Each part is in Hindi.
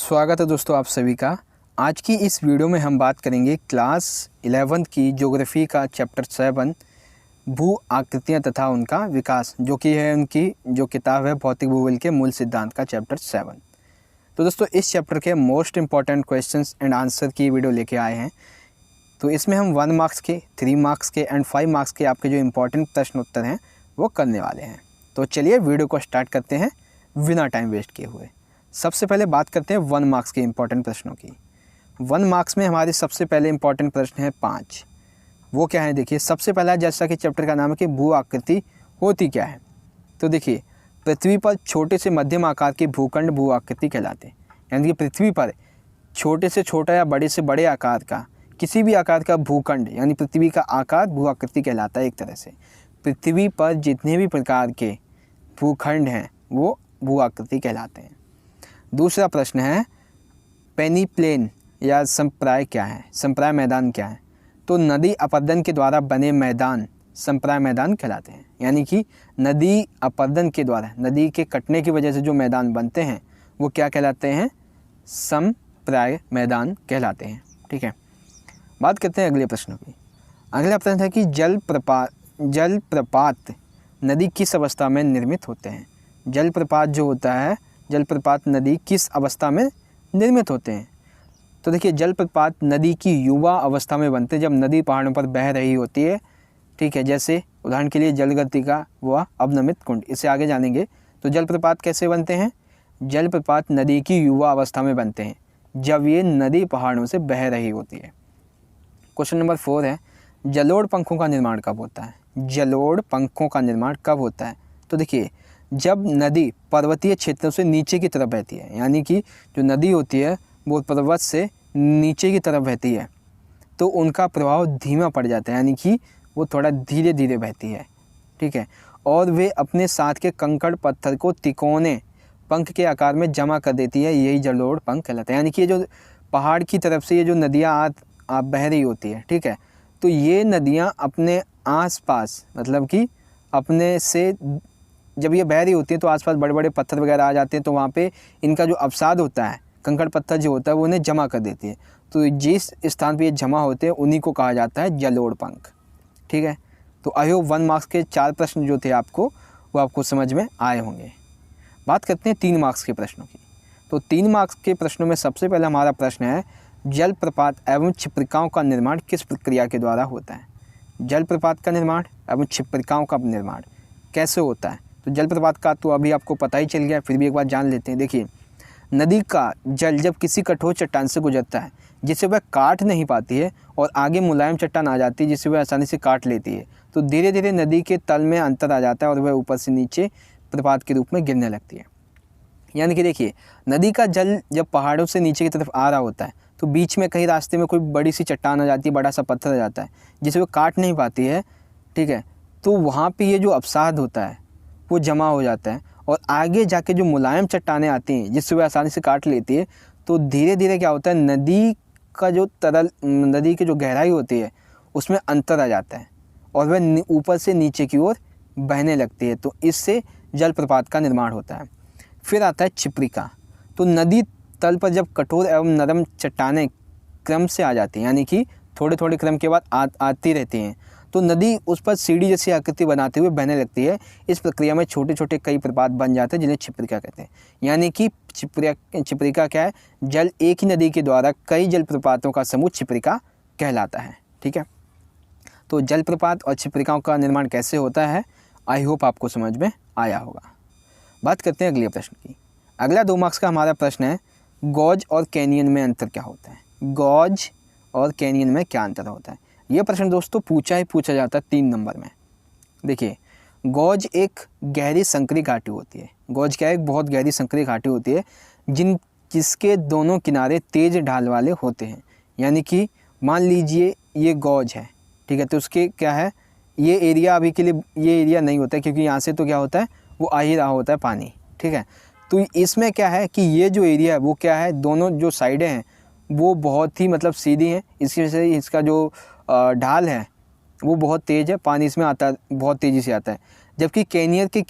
स्वागत है दोस्तों आप सभी का। आज की इस वीडियो में हम बात करेंगे क्लास 11 की ज्योग्राफी का चैप्टर 7 भू आकृतियाँ तथा उनका विकास, जो कि है उनकी जो किताब है भौतिक भूगोल के मूल सिद्धांत का चैप्टर 7। तो दोस्तों इस चैप्टर के most important questions and answer की वीडियो लेके आए हैं। तो इसमें हम 1 मार्क्स के, 3 मार्क्स के एंड 5 मार्क्स के आपके जो इंपॉर्टेंट प्रश्न उत्तर हैं वो करने वाले हैं। तो चलिए वीडियो को स्टार्ट करते हैं बिना टाइम वेस्ट किए हुए। सबसे पहले बात करते हैं 1 मार्क्स के इंपॉर्टेंट प्रश्नों की। 1 मार्क्स में हमारे सबसे पहले इंपॉर्टेंट प्रश्न है 5। वो क्या है, देखिए सबसे पहला, जैसा कि चैप्टर का नाम है कि भू आकृति होती क्या है। तो देखिए पृथ्वी पर छोटे से मध्यम आकार के भूखंड भू आकृति कहलाते हैं। यानी कि पृथ्वी पर छोटे से छोटा या बड़े से बड़े आकार का किसी भी आकार का भूखंड यानी पृथ्वी का आकार भू आकृति कहलाता है। एक तरह से पृथ्वी पर जितने भी प्रकार के भूखंड हैं वो भू आकृति कहलाते हैं। दूसरा प्रश्न है पेनीप्लेन या संप्राय क्या है, संप्राय मैदान क्या है। तो नदी अपरदन के द्वारा बने मैदान संप्राय मैदान कहलाते हैं। यानी कि नदी अपरदन के द्वारा, नदी के कटने की वजह से जो मैदान बनते हैं वो क्या कहलाते हैं, संप्राय मैदान कहलाते हैं। ठीक है, बात करते हैं अगले प्रश्नों की। अगला प्रश्न है कि जलप्रपात नदी किस अवस्था में निर्मित होते हैं। जलप्रपात जो होता है, जलप्रपात नदी किस अवस्था में निर्मित होते हैं। तो देखिए जलप्रपात नदी की युवा अवस्था में बनते हैं, जब नदी पहाड़ों पर बह रही होती है। ठीक है, जैसे उदाहरण के लिए जलगति का वह अवनमित कुंड, इसे आगे जानेंगे। तो जलप्रपात कैसे बनते हैं, जलप्रपात नदी की युवा अवस्था में बनते हैं जब ये नदी पहाड़ों से बह रही होती है। क्वेश्चन नंबर 4 है जलोढ़ पंखों का निर्माण कब होता है। जलोढ़ पंखों का निर्माण कब होता है। तो देखिए जब नदी पर्वतीय क्षेत्रों से नीचे की तरफ बहती है, यानी कि जो नदी होती है वो पर्वत से नीचे की तरफ बहती है, तो उनका प्रभाव धीमा पड़ जाता है, यानी कि वो थोड़ा धीरे धीरे बहती है। ठीक है, और वे अपने साथ के कंकड़ पत्थर को तिकोने पंख के आकार में जमा कर देती है, यही जलोढ़ पंख कहलाता है। यानी कि ये जो पहाड़ की तरफ से ये जो नदियाँ बह रही होती है, ठीक है, तो ये नदियाँ अपने आसपास, मतलब कि अपने से जब ये बह रही होती है तो आसपास बड़े बड़े पत्थर वगैरह आ जाते हैं, तो वहाँ पे इनका जो अवसाद होता है, कंकड़ पत्थर जो होता है वो उन्हें जमा कर देती है। तो जिस स्थान पे ये जमा होते हैं उन्हीं को कहा जाता है जलोढ़ पंख। ठीक है, तो आई होप 1 मार्क्स के 4 प्रश्न जो थे वो आपको समझ में आए होंगे। बात करते हैं 3 मार्क्स के प्रश्नों की। तो 3 मार्क्स के प्रश्नों में सबसे पहला हमारा प्रश्न है जलप्रपात एवं क्षिप्रिकाओं का निर्माण किस प्रक्रिया के द्वारा होता है। जलप्रपात का निर्माण एवं क्षिप्रिकाओं का निर्माण कैसे होता है। तो जलप्रपात का तो अभी आपको पता ही चल गया, फिर भी एक बार जान लेते हैं। देखिए नदी का जल जब किसी कठोर चट्टान से गुजरता है जिसे वह काट नहीं पाती है और आगे मुलायम चट्टान आ जाती है जिसे वह आसानी से काट लेती है, तो धीरे धीरे नदी के तल में अंतर आ जाता है और वह ऊपर से नीचे प्रपात के रूप में गिरने लगती है। यानी कि देखिए नदी का जल जब पहाड़ों से नीचे की तरफ आ रहा होता है तो बीच में कहीं रास्ते में कोई बड़ी सी चट्टान आ जाती है, बड़ा सा पत्थर आ जाता है जिसे वो काट नहीं पाती है। ठीक है, तो वहाँ पे ये जो अवसाद होता है वो जमा हो जाता है और आगे जाके जो मुलायम चट्टानें आती हैं जिससे वह आसानी से काट लेती है, तो धीरे धीरे क्या होता है, नदी का जो नदी की जो गहराई होती है उसमें अंतर आ जाता है और वह ऊपर से नीचे की ओर बहने लगती है, तो इससे जलप्रपात का निर्माण होता है। फिर आता है क्षिप्रिका। तो नदी तल पर जब कठोर एवं नरम चट्टानें क्रम से आ जाती हैं, यानी कि थोड़े थोड़े क्रम के बाद आती रहती हैं, तो नदी उस पर सीढ़ी जैसी आकृति बनाते हुए बहने लगती है। इस प्रक्रिया में छोटे छोटे कई प्रपात बन जाते हैं जिन्हें क्षिप्रिका कहते हैं। यानी कि क्षिप्रिका क्या है, जल एक ही नदी के द्वारा कई जलप्रपातों का समूह क्षिप्रिका कहलाता है। ठीक है, तो जलप्रपात और क्षिप्रिकाओं का निर्माण कैसे होता है, आई होप आपको समझ में आया होगा। बात करते हैं अगले प्रश्न की। अगला 2 मार्क्स का हमारा प्रश्न है गॉज और कैनियन में अंतर क्या होता है। गॉज और कैनियन में क्या अंतर होता है, ये प्रश्न दोस्तों पूछा जाता है 3 नंबर में। देखिए गॉज एक गहरी संकरी घाटी होती है। गॉज क्या है, एक बहुत गहरी संकरी घाटी होती है जिसके दोनों किनारे तेज ढाल वाले होते हैं। यानी कि मान लीजिए ये गॉज है, ठीक है, तो उसके क्या है, ये एरिया अभी के लिए ये एरिया नहीं होता है क्योंकि यहाँ से तो क्या होता है, वो आ ही रहा होता है पानी। ठीक है, तो इसमें क्या है कि ये जो एरिया है वो क्या है, दोनों जो साइडें हैं वो बहुत ही मतलब सीधी हैं, इसकी वजह से इसका जो ढाल है वो बहुत तेज़ है, पानी इसमें आता है, बहुत तेज़ी से आता है। जबकि कैनियर के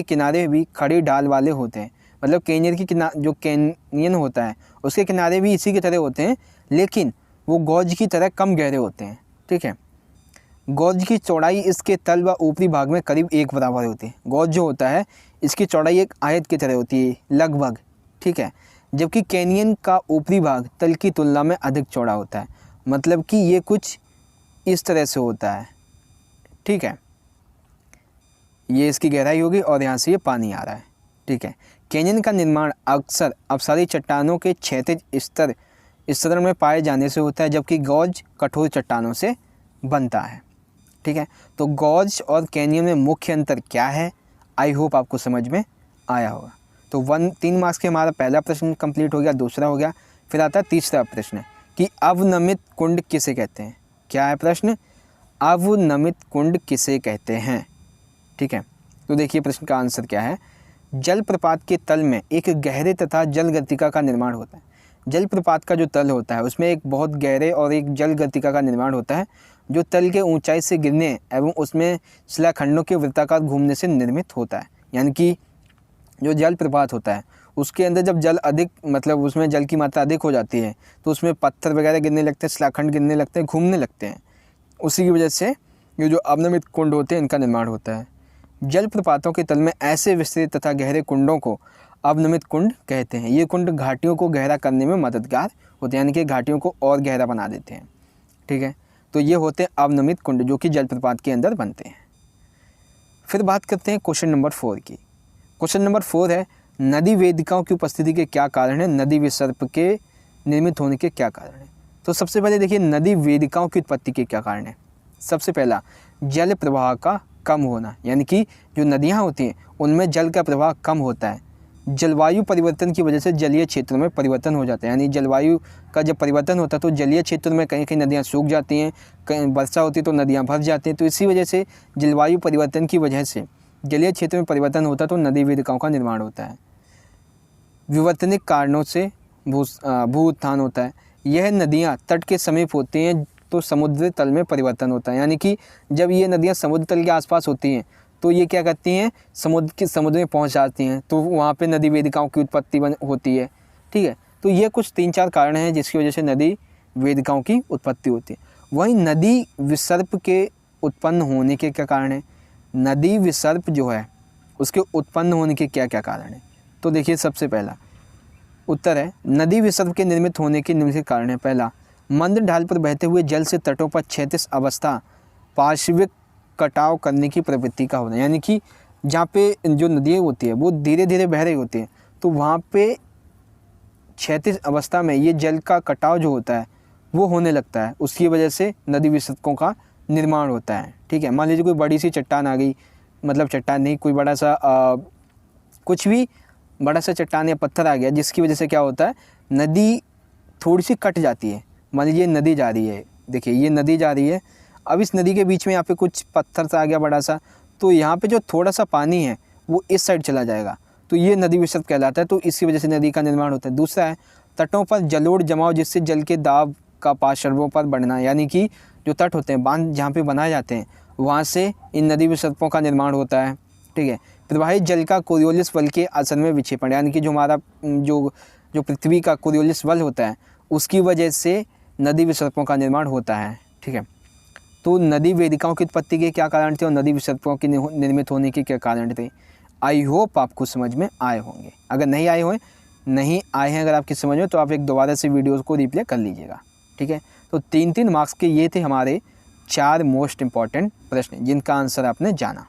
किनारे भी खड़ी ढाल वाले होते हैं, मतलब कैनियन की जो कैनियन होता है उसके किनारे भी इसी की तरह होते हैं, लेकिन वो गॉर्ज की तरह कम गहरे होते हैं। ठीक है, गॉर्ज की चौड़ाई इसके तल व ऊपरी भाग में करीब एक बराबर होती है। गॉर्ज जो होता है इसकी चौड़ाई एक आयत की तरह होती है लगभग। ठीक है, जबकि कैनियन का ऊपरी भाग तल की तुलना में अधिक चौड़ा होता है, मतलब कि ये कुछ इस तरह से होता है। ठीक है, ये इसकी गहराई होगी और यहाँ से ये पानी आ रहा है। ठीक है, कैनियन का निर्माण अक्सर अपसारी चट्टानों के क्षैतिज स्तर में पाए जाने से होता है, जबकि गॉर्ज कठोर चट्टानों से बनता है। ठीक है, तो गॉर्ज और कैनियन में मुख्य अंतर क्या है, आई होप आपको समझ में आया होगा। तो 3 मार्क्स के हमारा पहला प्रश्न कंप्लीट हो गया, दूसरा हो गया। फिर आता है तीसरा प्रश्न कि अवनमित कुंड किसे कहते हैं। क्या है प्रश्न, अवनमित कुंड किसे कहते हैं। ठीक है, तो देखिए प्रश्न का आंसर क्या है। जलप्रपात के तल में एक गहरे तथा जल गतिका का निर्माण होता है। जलप्रपात का जो तल होता है उसमें एक बहुत गहरे और एक जल गतिका का निर्माण होता है, जो तल के ऊंचाई से गिरने एवं उसमें शिलाखंडों के वृत्ताकार घूमने से निर्मित होता है। यानी कि जो जलप्रपात होता है उसके अंदर जब जल अधिक, मतलब उसमें जल की मात्रा अधिक हो जाती है तो उसमें पत्थर वगैरह गिरने लगते हैं, शिलाखंड गिरने लगते हैं, घूमने लगते हैं। उसी की वजह से ये जो अवनमित कुंड होते हैं इनका निर्माण होता है। जलप्रपातों के तल में ऐसे विस्तृत तथा गहरे कुंडों को अवनमित कुंड कहते हैं। ये कुंड घाटियों को गहरा करने में मददगार होते हैं, यानी कि घाटियों को और गहरा बना देते हैं। ठीक है, तो ये होते हैं अवनमित कुंड जो कि जलप्रपात के अंदर बनते हैं। फिर बात करते हैं क्वेश्चन नंबर 4 की। क्वेश्चन नंबर 4 है, नदी वेदिकाओं की उपस्थिति के क्या कारण है, नदी विसर्प के निर्मित होने के क्या कारण है। तो सबसे पहले देखिए नदी वेदिकाओं की उत्पत्ति के क्या कारण है। सबसे पहला, जल प्रवाह का कम होना, यानी कि जो नदियाँ होती हैं उनमें जल का प्रवाह कम होता है। जलवायु परिवर्तन की वजह से जलीय क्षेत्रों में परिवर्तन हो जाता है, यानी जलवायु का जब परिवर्तन होता है तो जलीय क्षेत्रों में कहीं कहीं नदियाँ सूख जाती हैं, कहीं वर्षा होती है तो नदियाँ भर जाती हैं। तो इसी वजह से जलवायु परिवर्तन की वजह से जलीय क्षेत्र में परिवर्तन होता है तो नदी वेदिकाओं का निर्माण होता है। विवर्तनिक कारणों से भू उत्थान होता है। यह नदियाँ तट के समीप होती हैं तो समुद्र तल में परिवर्तन होता है, यानी कि जब ये नदियाँ समुद्र तल के आसपास होती हैं तो ये क्या करती हैं, समुद्र में पहुंच जाती हैं, तो वहाँ पे नदी वेदिकाओं की उत्पत्ति होती है। ठीक है, तो ये कुछ 3-4 कारण हैं जिसकी वजह से नदी वेदिकाओं की उत्पत्ति होती है। वहीं नदी विसर्प के उत्पन्न होने के क्या कारण है, नदी विसर्प जो है उसके उत्पन्न होने के क्या क्या कारण है। तो देखिए सबसे पहला उत्तर है, नदी विसर्प के निर्मित होने के निम्नलिखित कारण है। पहला, मंद ढाल पर बहते हुए जल से तटों पर क्षैतिज अवस्था पार्श्विक कटाव करने की प्रवृत्ति का होना, यानी कि जहाँ पे जो नदियाँ होती है वो धीरे धीरे बह रही होती हैं तो वहाँ पे क्षैतिज अवस्था में ये जल का कटाव जो होता है वो होने लगता है, उसकी वजह से नदी विसर्पों का निर्माण होता है। ठीक है, मान लीजिए कोई बड़ी सी चट्टान आ गई, मतलब चट्टान नहीं, कोई बड़ा सा कुछ भी बड़ा सा चट्टान या पत्थर आ गया जिसकी वजह से क्या होता है, नदी थोड़ी सी कट जाती है। मान लीजिए नदी जा रही है, देखिए ये नदी जा रही है, अब इस नदी के बीच में यहाँ पे कुछ पत्थर सा आ गया बड़ा सा, तो यहाँ पे जो थोड़ा सा पानी है वो इस साइड चला जाएगा, तो ये नदी विसर्प कहलाता है। तो इसी वजह से नदी का निर्माण होता है। दूसरा है, तटों पर जलोढ़ जमाव जिससे जल के दाब का पार्श्वों पर बढ़ना, यानी कि जो तट होते हैं, बांध जहाँ पे बनाए जाते हैं, वहाँ से इन नदी विसर्पों का निर्माण होता है। ठीक है, प्रवाहित जल का कोरियोलिस बल के असर में विक्षेपण, यानी कि जो हमारा जो पृथ्वी का कोरियोलिस बल होता है उसकी वजह से नदी विसर्पों का निर्माण होता है। ठीक है, तो नदी वेदिकाओं की उत्पत्ति के क्या कारण थे और नदी विसर्पों के निर्मित होने के क्या कारण थे। आई होप आपको समझ में आए होंगे। अगर नहीं आए हैं अगर आपकी समझ में, तो आप एक दोबारा से वीडियोज़ को रिप्ले कर लीजिएगा। ठीक है, तो 3-3 मार्क्स के ये थे हमारे 4 मोस्ट इम्पॉर्टेंट प्रश्न जिनका आंसर आपने जाना।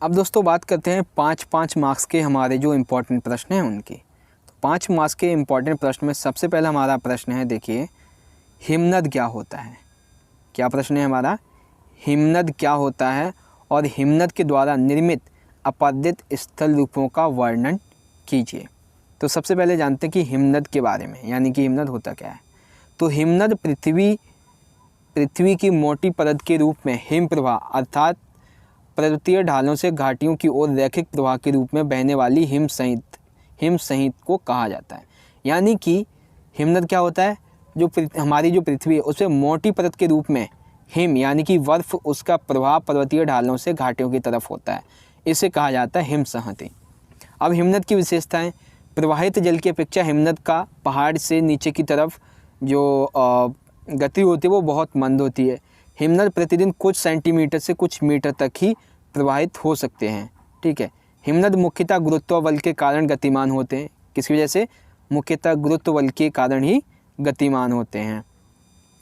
अब दोस्तों बात करते हैं 5-5 मार्क्स के हमारे जो इम्पोर्टेंट प्रश्न हैं उनकी। तो 5 मार्क्स के इम्पॉर्टेंट प्रश्न में सबसे पहला हमारा प्रश्न है, देखिए हिमनद क्या होता है। क्या प्रश्न है हमारा, हिमनद क्या होता है और हिमनद के द्वारा निर्मित अपरदित स्थल रूपों का वर्णन कीजिए। तो सबसे पहले जानते हैं कि हिमनद के बारे में, यानी कि हिमनद होता क्या है। तो हिमनद पृथ्वी की मोटी परत के रूप में हिम प्रवाह अर्थात पर्वतीय ढालों से घाटियों की ओर रैखिक प्रवाह के रूप में बहने वाली हिम सहित को कहा जाता है। यानी कि हिमनद क्या होता है, जो हमारी जो पृथ्वी है उसमें मोटी परत के रूप में हिम यानी कि बर्फ, उसका प्रवाह पर्वतीय ढालों से घाटियों की तरफ होता है, इसे कहा जाता है हिम संहति। अब हिमनद की विशेषताएं, प्रवाहित जल की अपेक्षा हिमनद का पहाड़ से नीचे की तरफ जो गति होती है वो बहुत मंद होती है। हिमनद प्रतिदिन कुछ सेंटीमीटर से कुछ मीटर तक ही प्रवाहित हो सकते हैं। ठीक है, हिमनद मुख्यतः गुरुत्व बल के कारण गतिमान होते हैं। किसकी वजह से? मुख्यतः गुरुत्व बल के कारण ही गतिमान होते हैं।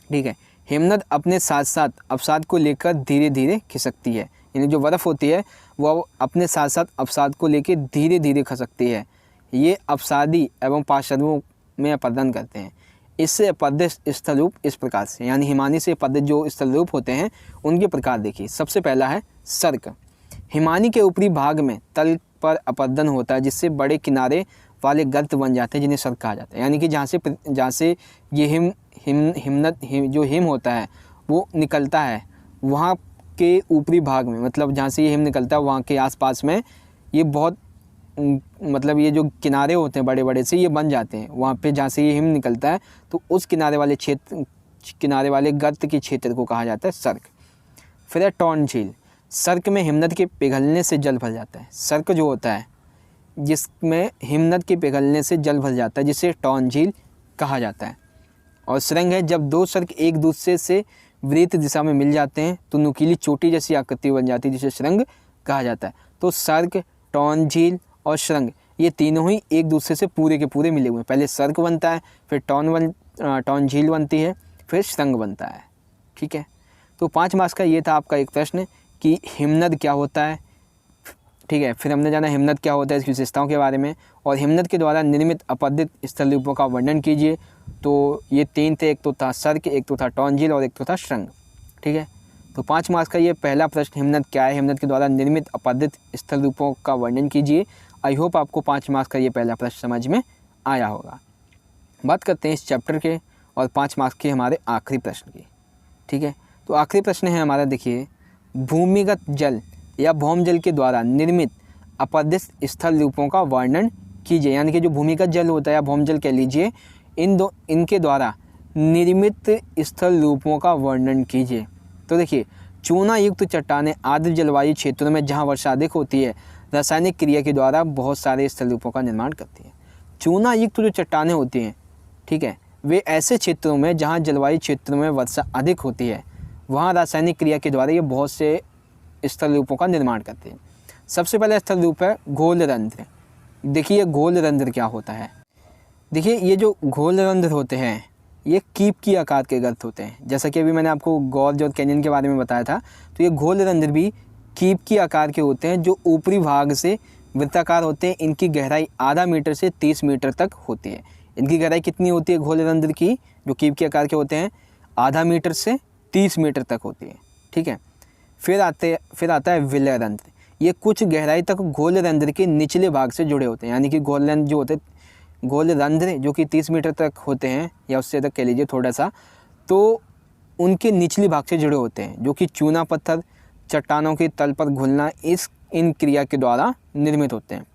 ठीक है, हिमनद अपने साथ साथ अवसाद को लेकर धीरे धीरे खिसकती है, यानी जो बर्फ़ होती है वो अपने साथ साथ अवसाद को लेकर धीरे धीरे खिसकती है। ये अवसादी एवं पार्श्वों में अपरदन करते हैं। इससे अपरदित स्थलरूप इस प्रकार से, यानी हिमानी से अपरदित जो स्थलरूप होते हैं उनके प्रकार देखिए। सबसे पहला है सर्क। हिमानी के ऊपरी भाग में तल पर अपरदन होता है, जिससे बड़े किनारे वाले गर्त बन जाते हैं, जिन्हें सर्क कहा जाता है। यानी कि जहाँ से ये हिमनद जो हिम होता है वो निकलता है, वहाँ के ऊपरी भाग में, मतलब जहाँ से ये हिम निकलता है वहाँ के आसपास में ये बहुत मतलब ये जो किनारे होते हैं बड़े बड़े से ये बन जाते हैं। वहाँ पे जहाँ से ये हिम निकलता है तो उस किनारे वाले गर्त के क्षेत्र को कहा जाता है सर्क। फिर है टॉन झील। सर्क में हिमनद के पिघलने से जल भर जाता है। सर्क जो होता है जिसमें हिमनद के पिघलने से जल भर जाता है, जिसे टॉन झील कहा जाता है। और सुरंग है, जब दो सर्क एक दूसरे से विपरीत दिशा में मिल जाते हैं तो नुकीली चोटी जैसी आकृति बन जाती है, जिसे सुरंग कहा जाता है। तो सर्क, टॉन झील और सुरंग ये तीनों ही एक दूसरे से पूरे के पूरे मिले हुए हैं। पहले सर्क बनता है, फिर टॉन झील बनती है, फिर सुरंग बनता है। ठीक है, तो 5 मार्क्स का ये था आपका एक प्रश्न कि हिमनद क्या होता है। ठीक है, फिर हमने जाना हिमनद क्या होता है, इसकी विशेषताओं के बारे में, और हिमनद के द्वारा निर्मित अपरदित स्थलरूपों का वर्णन कीजिए। तो ये 3 थे, एक तो था सर्क, एक तो था टॉन झील और एक तो था सुरंग। ठीक है, तो 5 मार्क्स का ये पहला प्रश्न हिमनद क्या है, हिमनद के द्वारा निर्मित अपरदित स्थलरूपों का वर्णन कीजिए। आई होप आपको 5 मार्क्स का ये पहला प्रश्न समझ में आया होगा। बात करते हैं इस चैप्टर के और 5 मार्क्स के हमारे आखिरी प्रश्न की। ठीक है, तो आखिरी प्रश्न है हमारा, देखिए, भूमिगत जल या भौम जल के द्वारा निर्मित अपरदित स्थल रूपों का वर्णन कीजिए। यानी कि जो भूमिगत जल होता है या भौम जल कह लीजिए, इनके द्वारा निर्मित स्थल रूपों का वर्णन कीजिए। तो देखिए, चूना युक्त चट्टानें आर्द्र जलवायु क्षेत्रों में जहाँ वर्षा अधिक होती है रासायनिक क्रिया के द्वारा बहुत सारे स्थल रूपों का निर्माण करती हैं। चूना युक्त जो चट्टानें होती हैं, ठीक है, वे ऐसे क्षेत्रों में जहाँ जलवायु क्षेत्रों में वर्षा अधिक होती है वहाँ रासायनिक क्रिया के द्वारा ये बहुत से स्थल रूपों का निर्माण करते हैं। सबसे पहला स्थल रूप है घोलरंध्र। देखिए घोलरंध्र क्या होता है। देखिए ये जो घोलरंध्र होते हैं ये कीप की आकार के गर्त होते हैं। जैसा कि अभी मैंने आपको गॉर्ज और कैनियन के बारे में बताया था, तो ये घोलरंध्र भी कीप की आकार के होते हैं जो ऊपरी भाग से वृत्ताकार होते हैं। इनकी गहराई आधा मीटर से 30 मीटर तक होती है। इनकी गहराई कितनी होती है घोलरंध्र की, जो कीप के आकार के होते हैं, आधा मीटर से 30 मीटर तक होती है। ठीक है, फिर आता है विलयरंध्र। ये कुछ गहराई तक घोलरंध्र के निचले भाग से जुड़े होते हैं। यानी कि घोलरंध्र जो होते हैं, घोलरंध्र जो कि 30 मीटर तक होते हैं या उससे तक कह लीजिए थोड़ा सा, तो उनके निचले भाग से जुड़े होते हैं, जो कि चूना पत्थर चट्टानों के तल पर घुलना इन क्रिया के द्वारा निर्मित होते हैं।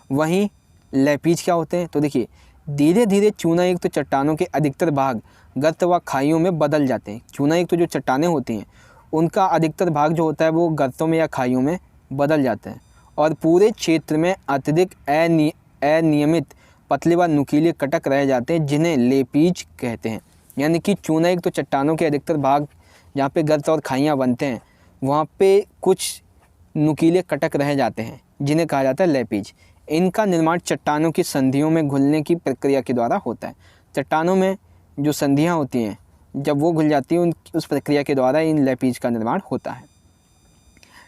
वहीं लैपीज क्या होते हैं, तो देखिए धीरे धीरे चूना युक्त चट्टानों के अधिकतर भाग गर्त व खाइयों में बदल जाते हैं। चूना युक्त जो चट्टानें होती हैं उनका अधिकतर भाग जो होता है वो गर्तों में या खाइयों में बदल जाते हैं और पूरे क्षेत्र में अत्यधिक अनियमित पतले व नुकीले कटक रह जाते हैं, जिन्हें लेपीज कहते हैं। यानी कि चूना युक्त चट्टानों के अधिकतर भाग जहाँ पे गर्त और खाइयाँ बनते हैं वहाँ पे कुछ नुकीले कटक रह जाते हैं, जिन्हें कहा जाता है लेपीज। इनका निर्माण चट्टानों की संधियों में घुलने की प्रक्रिया के द्वारा होता है। चट्टानों में जो संधियाँ होती हैं जब वो घुल जाती हैं उस प्रक्रिया के द्वारा इन लेपीज का निर्माण होता है।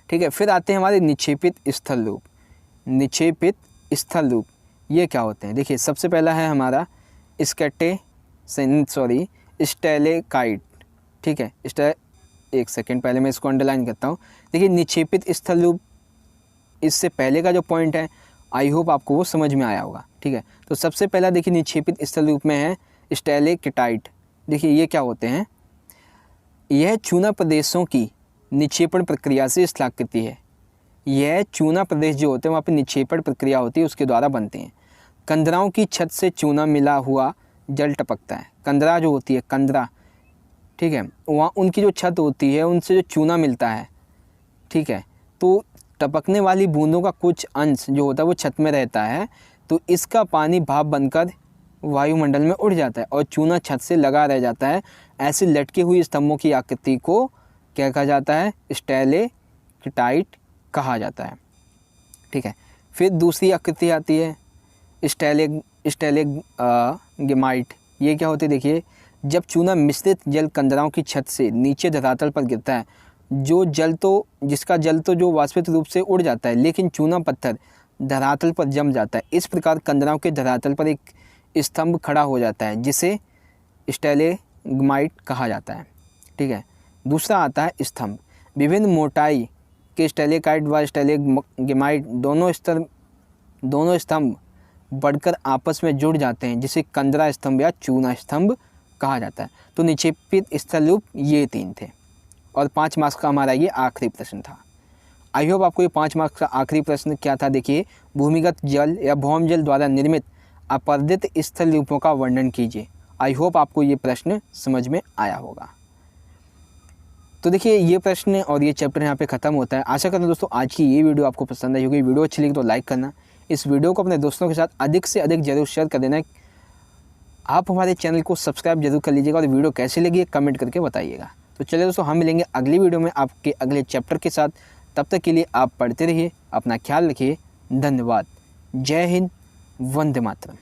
ठीक है, फिर आते हैं हमारे निक्षेपित स्थल रूप। निक्षेपित स्थल रूप ये क्या होते हैं, देखिए सबसे पहला है हमारा स्टेलेकाइट। ठीक है, एक सेकेंड पहले मैं इसको अंडरलाइन करता हूँ। देखिए निक्षेपित स्थल रूप, इससे पहले का जो पॉइंट है आई होप आपको वो समझ में आया होगा। ठीक है, तो सबसे पहला देखिए निक्षेपित स्थल रूप में है स्टेलेकाइट। देखिए ये क्या होते हैं, यह चूना प्रदेशों की निक्षेपण प्रक्रिया से स्थलाकृति है। यह चूना प्रदेश जो होते हैं वहाँ पे निक्षेपण प्रक्रिया होती है, उसके द्वारा बनते हैं। कंदराओं की छत से चूना मिला हुआ जल टपकता है। कंदरा जो होती है, कंदरा, ठीक है, वहाँ उनकी जो छत होती है उनसे जो चूना मिलता है, ठीक है, तो टपकने वाली बूंदों का कुछ अंश जो होता है वो छत में रहता है, तो इसका पानी भाप बनकर वायुमंडल में उड़ जाता है और चूना छत से लगा रह जाता है। ऐसे लटकी हुई स्तंभों की आकृति को क्या कहा जाता है? स्टैलेक्टाइट कहा जाता है। ठीक है, फिर दूसरी आकृति आती है स्टैलेग्माइट। ये क्या होती है? देखिए, जब चूना मिश्रित जल कंदराओं की छत से नीचे धरातल पर गिरता है, जिसका जल तो जो वाष्पित रूप से उड़ जाता है, लेकिन चूना पत्थर धरातल पर जम जाता है। इस प्रकार कंदराओं के धरातल पर एक स्तंभ खड़ा हो जाता है, जिसे स्टैलेग्माइट कहा जाता है। ठीक है, दूसरा आता है स्तंभ। विभिन्न मोटाई के स्टैलेकाइट व स्टैलेग्माइट दोनों स्तंभ बढ़कर आपस में जुड़ जाते हैं, जिसे कंदरा स्तंभ या चूना स्तंभ कहा जाता है। तो निक्षेपित स्थल रूप ये 3 थे और 5 मार्क्स का हमारा ये आखिरी प्रश्न था। आई होप आपको ये 5 मार्क्स का आखिरी प्रश्न क्या था? देखिए, भूमिगत जल या भौम जल द्वारा निर्मित अपर्दित स्थल रूपों का वर्णन कीजिए। आई होप आपको ये प्रश्न समझ में आया होगा। तो देखिए, ये प्रश्न और ये चैप्टर यहाँ पे ख़त्म होता है। आशा करता हूँ दोस्तों आज की ये वीडियो आपको पसंद आई होगी। वीडियो अच्छी लगी तो लाइक करना, इस वीडियो को अपने दोस्तों के साथ अधिक से अधिक जरूर शेयर कर देना। आप हमारे चैनल को सब्सक्राइब जरूर कर लीजिएगा और वीडियो कैसी लगी कमेंट करके बताइएगा। तो चलिए दोस्तों, हम मिलेंगे अगली वीडियो में आपके अगले चैप्टर के साथ। तब तक के लिए आप पढ़ते रहिए, अपना ख्याल रखिए। धन्यवाद। जय हिंद, वंदे मातरम।